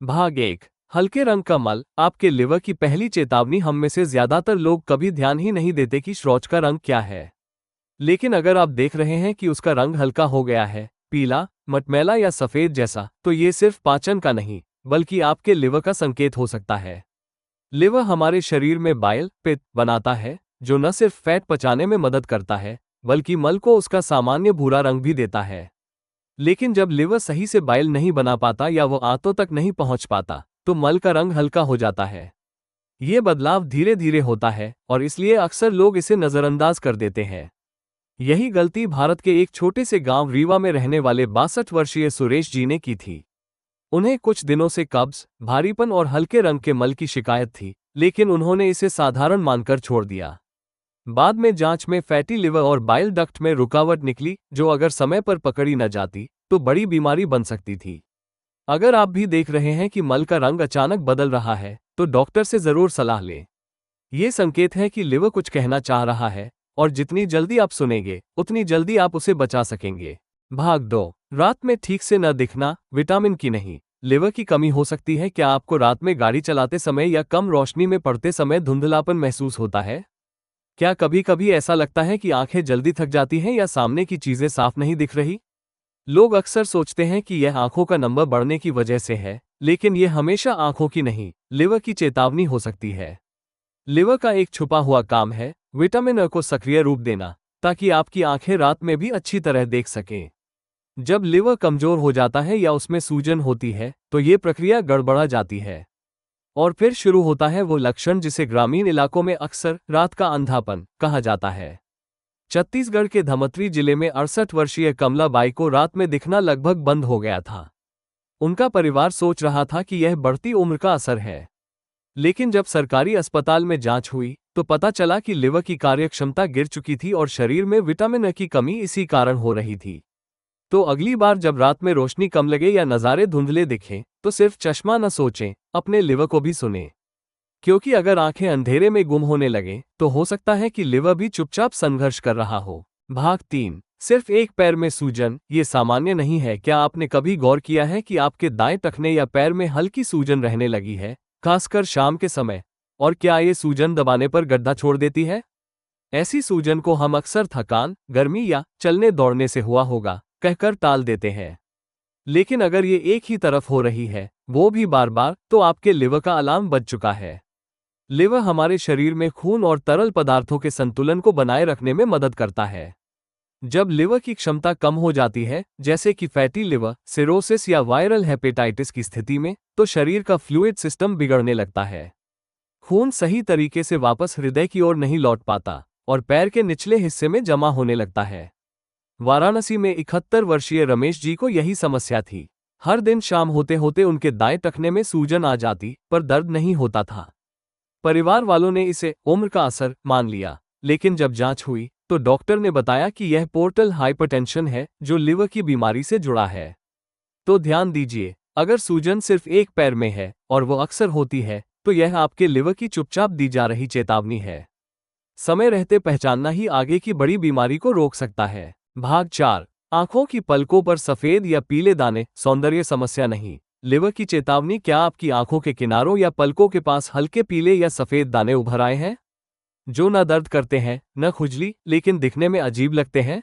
भाग 1। हल्के रंग का मल। आपके लिवर की पहली चेतावनी। हम में से ज्यादातर लोग कभी ध्यान ही नहीं देते कि शौच का रंग क्या है। लेकिन अगर आप देख रहे हैं कि उसका रंग हल्का हो गया है, पीला, मटमैला या सफेद जैसा, तो ये सिर्फ पाचन का नहीं, बल्कि आपके लिवर का संकेत हो सकता है। लिवर हमारे शरीर में बाइल, पित्त बनाता है, जो न सिर्फ फैट पचाने में मदद करता है, बल्कि मल को उसका सामान्य भूरा रंग भी देता है। लेकिन जब लिवर सही से बाइल नहीं बना पाता या वो आंतों तक नहीं पहुंच पाता, तो मल का रंग हल्का हो जाता है। ये बदलाव धीरे धीरे होता है और इसलिए अक्सर लोग इसे नजरअंदाज कर देते हैं। यही गलती भारत के एक छोटे से गांव रीवा में रहने वाले 62 वर्षीय सुरेश जी ने की थी। उन्हें कुछ दिनों से कब्ज, भारीपन और हल्के रंग के मल की शिकायत थी, लेकिन उन्होंने इसे साधारण मानकर छोड़ दिया। बाद में जांच में फैटी लिवर और बाइल डक्ट में रुकावट निकली, जो अगर समय पर पकड़ी न जाती तो बड़ी बीमारी बन सकती थी। अगर आप भी देख रहे हैं कि मल का रंग अचानक बदल रहा है, तो डॉक्टर से जरूर सलाह लें। ये संकेत है कि लिवर कुछ कहना चाह रहा है, और जितनी जल्दी आप सुनेंगे, उतनी जल्दी आप उसे बचा सकेंगे। भाग 2। रात में ठीक से न दिखना। विटामिन की नहीं, लिवर की कमी हो सकती है। क्या आपको रात में गाड़ी चलाते समय या कम रोशनी में पड़ते समय धुंधलापन महसूस होता है? क्या कभी कभी ऐसा लगता है कि आंखें जल्दी थक जाती हैं या सामने की चीजें साफ नहीं दिख रही? लोग अक्सर सोचते हैं कि यह आंखों का नंबर बढ़ने की वजह से है, लेकिन यह हमेशा आंखों की नहीं, लिवर की चेतावनी हो सकती है। लिवर का एक छुपा हुआ काम है विटामिन ए को सक्रिय रूप देना, ताकि आपकी आंखें रात में भी अच्छी तरह देख सकें। जब लिवर कमजोर हो जाता है या उसमें सूजन होती है, तो ये प्रक्रिया गड़बड़ा जाती है। और फिर शुरू होता है वो लक्षण जिसे ग्रामीण इलाकों में अक्सर रात का अंधापन कहा जाता है। छत्तीसगढ़ के धमतरी जिले में 68 वर्षीय कमला बाई को रात में दिखना लगभग बंद हो गया था। उनका परिवार सोच रहा था कि यह बढ़ती उम्र का असर है। लेकिन जब सरकारी अस्पताल में जांच हुई, तो पता चला कि लिवर की कार्यक्षमता गिर चुकी थी और शरीर में विटामिन ए की कमी इसी कारण हो रही थी। तो अगली बार जब रात में रोशनी कम लगे या नज़ारे धुंधले दिखें, तो सिर्फ चश्मा न सोचें, अपने लिवर को भी सुनें। क्योंकि अगर आंखें अंधेरे में गुम होने लगें, तो हो सकता है कि लिवर भी चुपचाप संघर्ष कर रहा हो। भाग 3। सिर्फ एक पैर में सूजन। ये सामान्य नहीं है। क्या आपने कभी गौर किया है कि आपके दाएं टखने या पैर में हल्की सूजन रहने लगी है, खासकर शाम के समय? और क्या ये सूजन दबाने पर गड्ढा छोड़ देती है? ऐसी सूजन को हम अक्सर थकान, गर्मी या चलने दौड़ने से हुआ होगा कहकर टाल देते हैं। लेकिन अगर ये एक ही तरफ हो रही है, वो भी बार बार, तो आपके लिवर का अलार्म बज चुका है। लिवर हमारे शरीर में खून और तरल पदार्थों के संतुलन को बनाए रखने में मदद करता है। जब लिवर की क्षमता कम हो जाती है, जैसे कि फैटी लिवर, सिरोसिस या वायरल हेपेटाइटिस की स्थिति में, तो शरीर का फ्लूइड सिस्टम बिगड़ने लगता है। खून सही तरीके से वापस हृदय की ओर नहीं लौट पाता और पैर के निचले हिस्से में जमा होने लगता है। वाराणसी में 71 वर्षीय रमेश जी को यही समस्या थी। हर दिन शाम होते होते उनके दाएं टखने में सूजन आ जाती, पर दर्द नहीं होता था। परिवार वालों ने इसे उम्र का असर मान लिया, लेकिन जब जांच हुई, तो डॉक्टर ने बताया कि यह पोर्टल हाइपरटेंशन है, जो लिवर की बीमारी से जुड़ा है। तो ध्यान दीजिए, अगर सूजन सिर्फ एक पैर में है और वो अक्सर होती है, तो यह आपके लिवर की चुपचाप दी जा रही चेतावनी है। समय रहते पहचानना ही आगे की बड़ी बीमारी को रोक सकता है। भाग 4। आंखों की पलकों पर सफेद या पीले दाने। सौंदर्य समस्या नहीं, लिवर की चेतावनी। क्या आपकी आंखों के किनारों या पलकों के पास हल्के पीले या सफेद दाने उभर आए हैं, जो न दर्द करते हैं न खुजली, लेकिन दिखने में अजीब लगते हैं?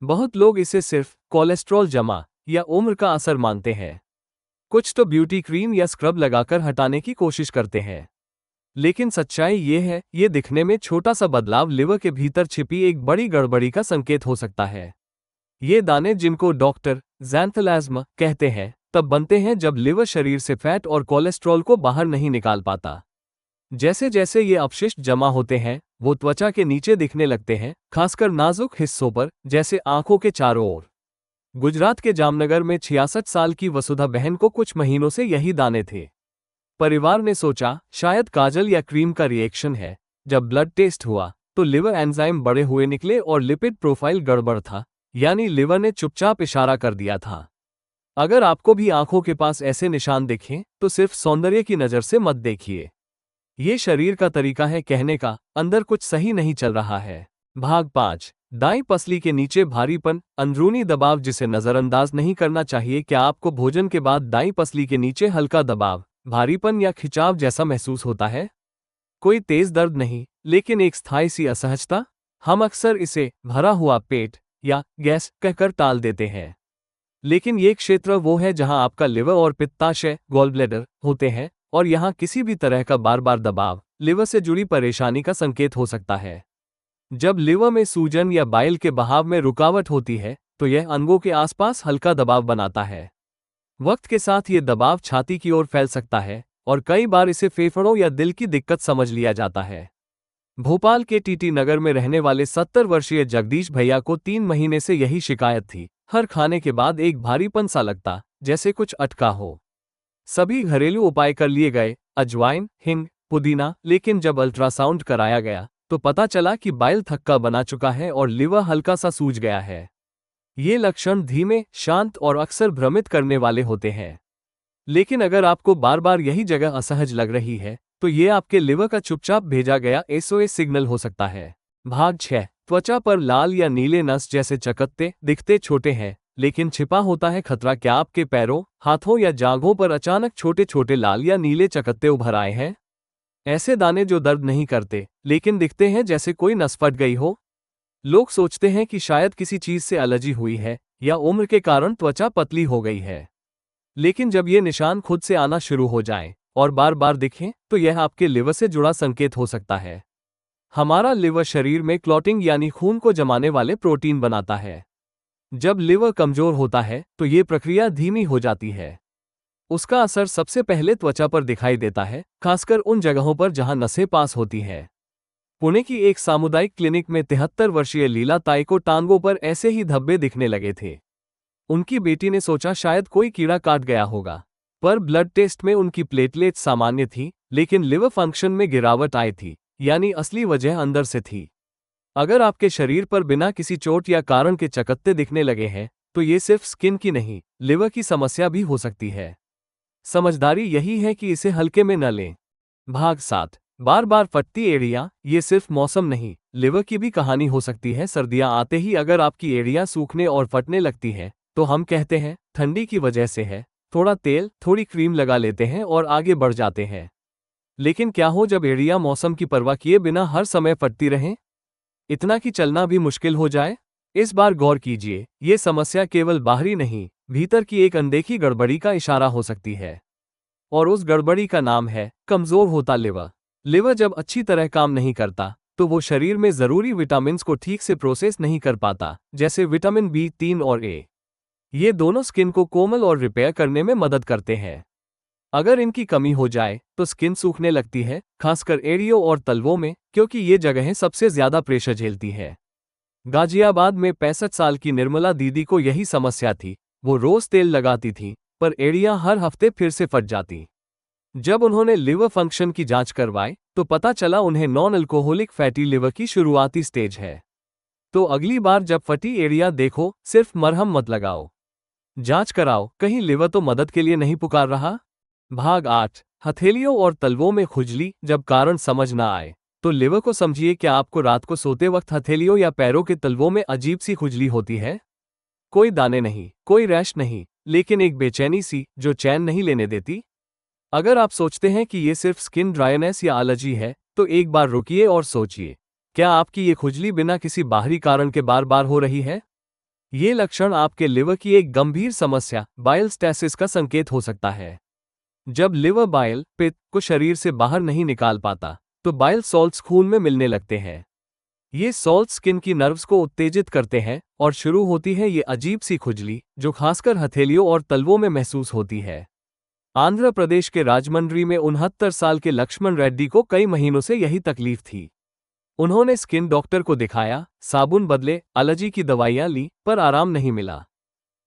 बहुत लोग इसे सिर्फ कोलेस्ट्रॉल जमा या उम्र का असर मानते हैं। कुछ तो ब्यूटी क्रीम या स्क्रब लगाकर हटाने की कोशिश करते हैं। लेकिन सच्चाई ये है, ये दिखने में छोटा सा बदलाव लिवर के भीतर छिपी एक बड़ी गड़बड़ी का संकेत हो सकता है। ये दाने, जिनको डॉक्टर ज़ैंथेलाज्मा कहते हैं, तब बनते हैं जब लिवर शरीर से फैट और कोलेस्ट्रॉल को बाहर नहीं निकाल पाता। जैसे जैसे ये अपशिष्ट जमा होते हैं, वो त्वचा के नीचे दिखने लगते हैं, खासकर नाजुक हिस्सों पर, जैसे आंखों के चारों ओर। गुजरात के जामनगर में 66 साल की वसुधा बहन को कुछ महीनों से यही दाने थे। परिवार ने सोचा शायद काजल या क्रीम का रिएक्शन है। जब ब्लड टेस्ट हुआ, तो लिवर एंजाइम बढ़े हुए निकले और लिपिड प्रोफाइल गड़बड़ था, यानी लिवर ने चुपचाप इशारा कर दिया था। अगर आपको भी आंखों के पास ऐसे निशान दिखें, तो सिर्फ सौंदर्य की नज़र से मत देखिए। ये शरीर का तरीका है कहने का, अंदर कुछ सही नहीं चल रहा है। भाग 5। दाईं पसली के नीचे भारीपन, अंदरूनी दबाव जिसे नजरअंदाज नहीं करना चाहिए। क्या आपको भोजन के बाद दाईं पसली के नीचे हल्का दबाव, भारीपन या खिंचाव जैसा महसूस होता है? कोई तेज दर्द नहीं, लेकिन एक स्थायी सी असहजता। हम अक्सर इसे भरा हुआ पेट या गैस कहकर टाल देते हैं, लेकिन ये क्षेत्र वो है जहां आपका लिवर और पित्ताशय गॉल ब्लैडर होते हैं, और यहां किसी भी तरह का बार बार दबाव लिवर से जुड़ी परेशानी का संकेत हो सकता है। जब लिवर में सूजन या बाइल के बहाव में रुकावट होती है, तो यह अंगों के आसपास हल्का दबाव बनाता है। वक्त के साथ ये दबाव छाती की ओर फैल सकता है, और कई बार इसे फेफड़ों या दिल की दिक्कत समझ लिया जाता है। भोपाल के टीटी नगर में रहने वाले 70 वर्षीय जगदीश भैया को 3 महीने से यही शिकायत थी। हर खाने के बाद एक भारीपन सा लगता, जैसे कुछ अटका हो। सभी घरेलू उपाय कर लिए गए, अजवाइन, हिंग, पुदीना, लेकिन जब अल्ट्रासाउंड कराया गया तो पता चला कि बाइल थक्का बना चुका है और लिवर हल्का सा सूज गया है। ये लक्षण धीमे, शांत और अक्सर भ्रमित करने वाले होते हैं। लेकिन अगर आपको बार बार यही जगह असहज लग रही है, तो ये आपके लिवर का चुपचाप भेजा गया एसओएस सिग्नल हो सकता है। भाग 6। त्वचा पर लाल या नीले नस जैसे चकत्ते दिखते छोटे हैं, लेकिन छिपा होता है खतरा। क्या आपके पैरों, हाथों या जांघों पर अचानक छोटे छोटे लाल या नीले चकत्ते उभर आए हैं? ऐसे दाने जो दर्द नहीं करते, लेकिन दिखते हैं जैसे कोई नस फट गई हो। लोग सोचते हैं कि शायद किसी चीज से एलर्जी हुई है या उम्र के कारण त्वचा पतली हो गई है। लेकिन जब ये निशान खुद से आना शुरू हो जाएं और बार बार दिखें, तो यह आपके लिवर से जुड़ा संकेत हो सकता है। हमारा लिवर शरीर में क्लॉटिंग यानी खून को जमाने वाले प्रोटीन बनाता है। जब लिवर कमजोर होता है, तो ये प्रक्रिया धीमी हो जाती है। उसका असर सबसे पहले त्वचा पर दिखाई देता है, खासकर उन जगहों पर जहां नसें पास होती हैं। पुणे की एक सामुदायिक क्लिनिक में 73 वर्षीय लीला ताई को टांगों पर ऐसे ही धब्बे दिखने लगे थे। उनकी बेटी ने सोचा शायद कोई कीड़ा काट गया होगा, पर ब्लड टेस्ट में उनकी प्लेटलेट सामान्य थी, लेकिन लिवर फंक्शन में गिरावट आई थी, यानी असली वजह अंदर से थी। अगर आपके शरीर पर बिना किसी चोट या कारण के चकत्ते दिखने लगे हैं, तो ये सिर्फ स्किन की नहीं, लिवर की समस्या भी हो सकती है। समझदारी यही है कि इसे हल्के में न लें। भाग 7। बार बार फटती एड़ियां, ये सिर्फ मौसम नहीं, लिवर की भी कहानी हो सकती है। सर्दियां आते ही अगर आपकी एड़ियां सूखने और फटने लगती हैं, तो हम कहते हैं ठंडी की वजह से है। थोड़ा तेल, थोड़ी क्रीम लगा लेते हैं और आगे बढ़ जाते हैं। लेकिन क्या हो जब एड़ियां मौसम की परवाह किए बिना हर समय फटती रहें? इतना कि चलना भी मुश्किल हो जाए? इस बार गौर कीजिए, ये समस्या केवल बाहरी नहीं, भीतर की एक अनदेखी गड़बड़ी का इशारा हो सकती है। और उस गड़बड़ी का नाम है कमजोर होता लिवर। लिवर जब अच्छी तरह काम नहीं करता, तो वो शरीर में जरूरी विटामिन्स को ठीक से प्रोसेस नहीं कर पाता, जैसे विटामिन B3 और ए। ये दोनों स्किन को कोमल और रिपेयर करने में मदद करते हैं। अगर इनकी कमी हो जाए, तो स्किन सूखने लगती है, खासकर एड़ियों और तलवों में, क्योंकि ये जगहें सबसे ज्यादा प्रेशर झेलती है। गाजियाबाद में 65 साल की निर्मला दीदी को यही समस्या थी। वो रोज तेल लगाती थी, पर एड़ियां हर हफ्ते फिर से फट जाती। जब उन्होंने लिवर फंक्शन की जांच करवाई, तो पता चला उन्हें नॉन अल्कोहलिक फैटी लिवर की शुरुआती स्टेज है। तो अगली बार जब फटी एड़ियां देखो, सिर्फ मरहम मत लगाओ, जांच कराओ, कहीं लिवर तो मदद के लिए नहीं पुकार रहा। भाग 8। हथेलियों और तलवों में खुजली, जब कारण समझ ना आए, तो लिवर को समझिए। क्या आपको रात को सोते वक्त हथेलियों या पैरों के तलवों में अजीब सी खुजली होती है? कोई दाने नहीं, कोई रैश नहीं, लेकिन एक बेचैनी सी जो चैन नहीं लेने देती। अगर आप सोचते हैं कि ये सिर्फ स्किन ड्राइनेस या एलर्जी है, तो एक बार रुकिए और सोचिए, क्या आपकी ये खुजली बिना किसी बाहरी कारण के बार बार हो रही है? ये लक्षण आपके लिवर की एक गंभीर समस्या, बाइल स्टैसिस का संकेत हो सकता है। जब लिवर बाइल, पित्त को शरीर से बाहर नहीं निकाल पाता, तो बाइल सॉल्ट्स खून में मिलने लगते हैं। ये सॉल्ट स्किन की नर्व्स को उत्तेजित करते हैं और शुरू होती है ये अजीब सी खुजली, जो खासकर हथेलियों और तलवों में महसूस होती है। आंध्र प्रदेश के राजमंड्री में 69 साल के लक्ष्मण रेड्डी को कई महीनों से यही तकलीफ थी। उन्होंने स्किन डॉक्टर को दिखाया, साबुन बदले, एलर्जी की दवाइयां ली, पर आराम नहीं मिला।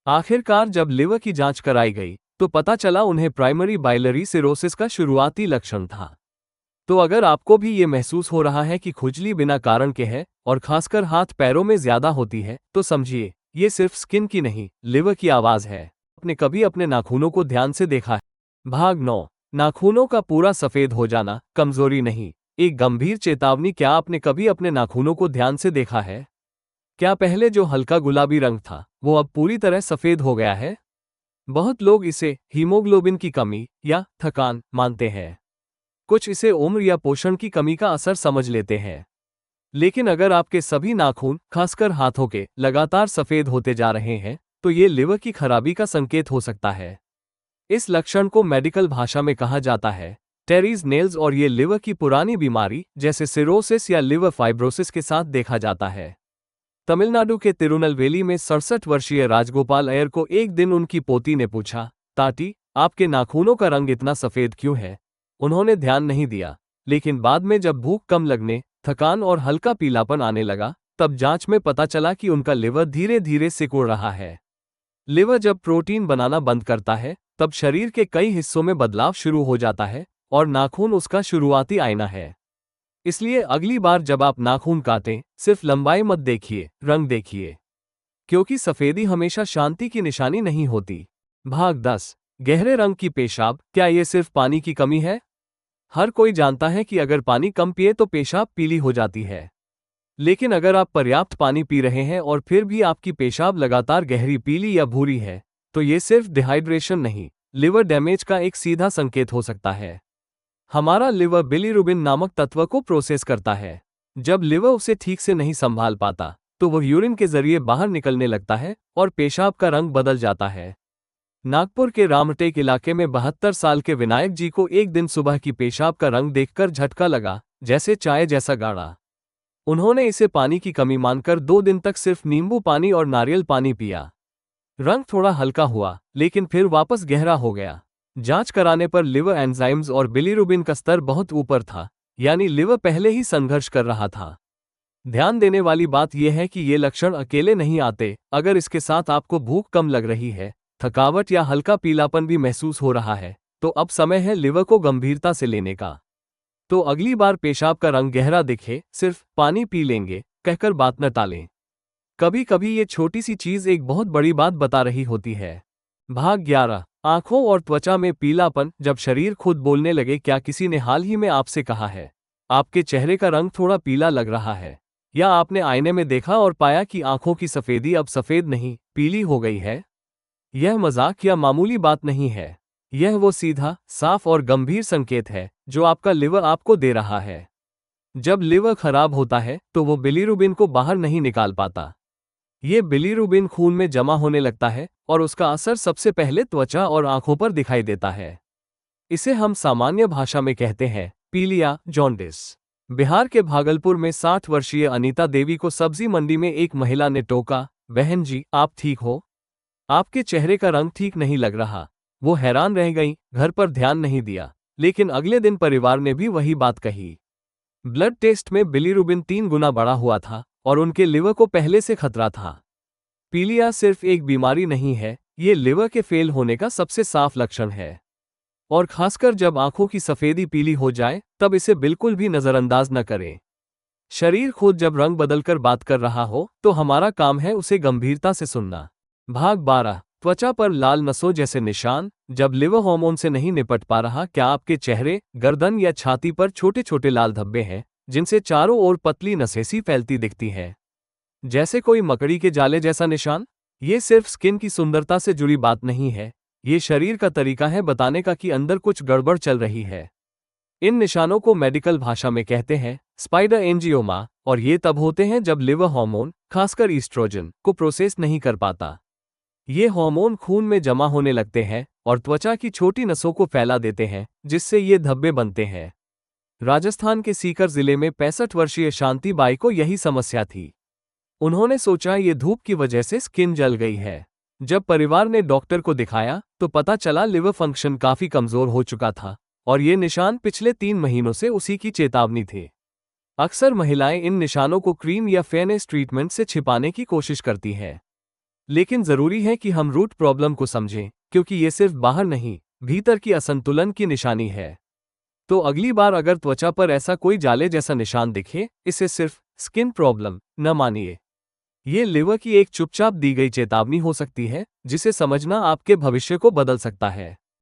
आखिरकार जब लिवर की जांच कराई गई, तो पता चला उन्हें प्राइमरी बाइलरी सिरोसिस का शुरुआती लक्षण था। तो अगर आपको भी ये महसूस हो रहा है कि खुजली बिना कारण के है और खासकर हाथ पैरों में ज्यादा होती है, तो समझिए, ये सिर्फ स्किन की नहीं, लिवर की आवाज है। आपने कभी अपने नाखूनों को ध्यान से देखा है? भाग 9। नाखूनों का पूरा सफेद हो जाना कमजोरी नहीं, एक गंभीर चेतावनी। क्या आपने कभी अपने नाखूनों को ध्यान से देखा है? क्या पहले जो हल्का गुलाबी रंग था वो अब पूरी तरह सफेद हो गया है? बहुत लोग इसे हीमोग्लोबिन की कमी या थकान मानते हैं। कुछ इसे उम्र या पोषण की कमी का असर समझ लेते हैं। लेकिन अगर आपके सभी नाखून, खासकर हाथों के, लगातार सफेद होते जा रहे हैं, तो ये लिवर की खराबी का संकेत हो सकता है। इस लक्षण को मेडिकल भाषा में कहा जाता है टेरीज नेल्स और ये लिवर की पुरानी बीमारी जैसे सिरोसिस या लिवर फाइब्रोसिस के साथ देखा जाता है। तमिलनाडु के तिरुनेलवेली में 67 वर्षीय राजगोपाल अय्यर को एक दिन उनकी पोती ने पूछा, ताटी, आपके नाखूनों का रंग इतना सफेद क्यों है? उन्होंने ध्यान नहीं दिया, लेकिन बाद में जब भूख कम लगने, थकान और हल्का पीलापन आने लगा, तब जांच में पता चला कि उनका लिवर धीरे धीरे सिकुड़ रहा है। लिवर जब प्रोटीन बनाना बंद करता है, तब शरीर के कई हिस्सों में बदलाव शुरू हो जाता है और नाखून उसका शुरुआती आईना है। इसलिए अगली बार जब आप नाखून काटें, सिर्फ लंबाई मत देखिए, रंग देखिए, क्योंकि सफेदी हमेशा शांति की निशानी नहीं होती। भाग 10। गहरे रंग की पेशाब, क्या ये सिर्फ पानी की कमी है? हर कोई जानता है कि अगर पानी कम पिए तो पेशाब पीली हो जाती है। लेकिन अगर आप पर्याप्त पानी पी रहे हैं और फिर भी आपकी पेशाब लगातार गहरी पीली या भूरी है, तो ये सिर्फ डिहाइड्रेशन नहीं, लिवर डैमेज का एक सीधा संकेत हो सकता है। हमारा लिवर बिलीरुबिन नामक तत्व को प्रोसेस करता है। जब लिवर उसे ठीक से नहीं संभाल पाता, तो वह यूरिन के जरिए बाहर निकलने लगता है और पेशाब का रंग बदल जाता है। नागपुर के रामटेक इलाके में 72 साल के विनायक जी को एक दिन सुबह की पेशाब का रंग देखकर झटका लगा, जैसे चाय जैसा गाढ़ा। उन्होंने इसे पानी की कमी मानकर 2 दिन तक सिर्फ नींबू पानी और नारियल पानी पिया। रंग थोड़ा हल्का हुआ, लेकिन फिर वापस गहरा हो गया। जांच कराने पर लिवर एंजाइम्स और बिलीरुबिन का स्तर बहुत ऊपर था, यानी लिवर पहले ही संघर्ष कर रहा था। ध्यान देने वाली बात यह है कि ये लक्षण अकेले नहीं आते। अगर इसके साथ आपको भूख कम लग रही है, थकावट या हल्का पीलापन भी महसूस हो रहा है, तो अब समय है लिवर को गंभीरता से लेने का। तो अगली बार पेशाब का रंग गहरा दिखे, सिर्फ पानी पी लेंगे कहकर बात न टालें। कभी कभी ये छोटी सी चीज एक बहुत बड़ी बात बता रही होती है। भाग 11। आंखों और त्वचा में पीलापन, जब शरीर खुद बोलने लगे। क्या किसी ने हाल ही में आपसे कहा है, आपके चेहरे का रंग थोड़ा पीला लग रहा है? या आपने आईने में देखा और पाया कि आंखों की सफेदी अब सफेद नहीं, पीली हो गई है? यह मजाक या मामूली बात नहीं है। यह वो सीधा, साफ और गंभीर संकेत है जो आपका लिवर आपको दे रहा है। जब लिवर खराब होता है तो वो बिलीरुबिन को बाहर नहीं निकाल पाता। ये बिलीरुबिन खून में जमा होने लगता है और उसका असर सबसे पहले त्वचा और आंखों पर दिखाई देता है। इसे हम सामान्य भाषा में कहते हैं पीलिया, जॉन्डिस। बिहार के भागलपुर में 60 वर्षीय अनीता देवी को सब्जी मंडी में एक महिला ने टोका, बहन जी, आप ठीक हो? आपके चेहरे का रंग ठीक नहीं लग रहा। वो हैरान रह गई, घर पर ध्यान नहीं दिया, लेकिन अगले दिन परिवार ने भी वही बात कही। ब्लड टेस्ट में बिलीरुबिन 3 गुना बढ़ा हुआ था और उनके लिवर को पहले से खतरा था। पीलिया सिर्फ एक बीमारी नहीं है, ये लिवर के फेल होने का सबसे साफ लक्षण है। और खासकर जब आंखों की सफेदी पीली हो जाए, तब इसे बिल्कुल भी नजरअंदाज न करें। शरीर खुद जब रंग बदलकर बात कर रहा हो, तो हमारा काम है उसे गंभीरता से सुनना। भाग 12। त्वचा पर लाल नसों जैसे निशान, जब लिवर हार्मोन से नहीं निपट पा रहा। क्या आपके चेहरे, गर्दन या छाती पर छोटे छोटे लाल धब्बे हैं, जिनसे चारों ओर पतली नसें सी फैलती दिखती हैं, जैसे कोई मकड़ी के जाले जैसा निशान? ये सिर्फ स्किन की सुंदरता से जुड़ी बात नहीं है, ये शरीर का तरीका है बताने का कि अंदर कुछ गड़बड़ चल रही है। इन निशानों को मेडिकल भाषा में कहते हैं स्पाइडर एंजियोमा, और ये तब होते हैं जब लिवर हार्मोन, खासकर ईस्ट्रोजन, को प्रोसेस नहीं कर पाता। ये हार्मोन खून में जमा होने लगते हैं और त्वचा की छोटी नसों को फैला देते हैं, जिससे ये धब्बे बनते हैं। राजस्थान के सीकर जिले में 65 वर्षीय शांति बाई को यही समस्या थी। उन्होंने सोचा ये धूप की वजह से स्किन जल गई है। जब परिवार ने डॉक्टर को दिखाया तो पता चला लिवर फंक्शन काफी कमजोर हो चुका था और ये निशान पिछले 3 महीनों से उसी की चेतावनी थे। अक्सर महिलाएं इन निशानों को क्रीम या फेयरनेस ट्रीटमेंट से छिपाने की कोशिश करती हैं। लेकिन जरूरी है कि हम रूट प्रॉब्लम को समझें, क्योंकि ये सिर्फ बाहर नहीं, भीतर की असंतुलन की निशानी है। तो अगली बार अगर त्वचा पर ऐसा कोई जाले जैसा निशान दिखे, इसे सिर्फ स्किन प्रॉब्लम न मानिए। ये लिवर की एक चुपचाप दी गई चेतावनी हो सकती है, जिसे समझना आपके भविष्य को बदल सकता है।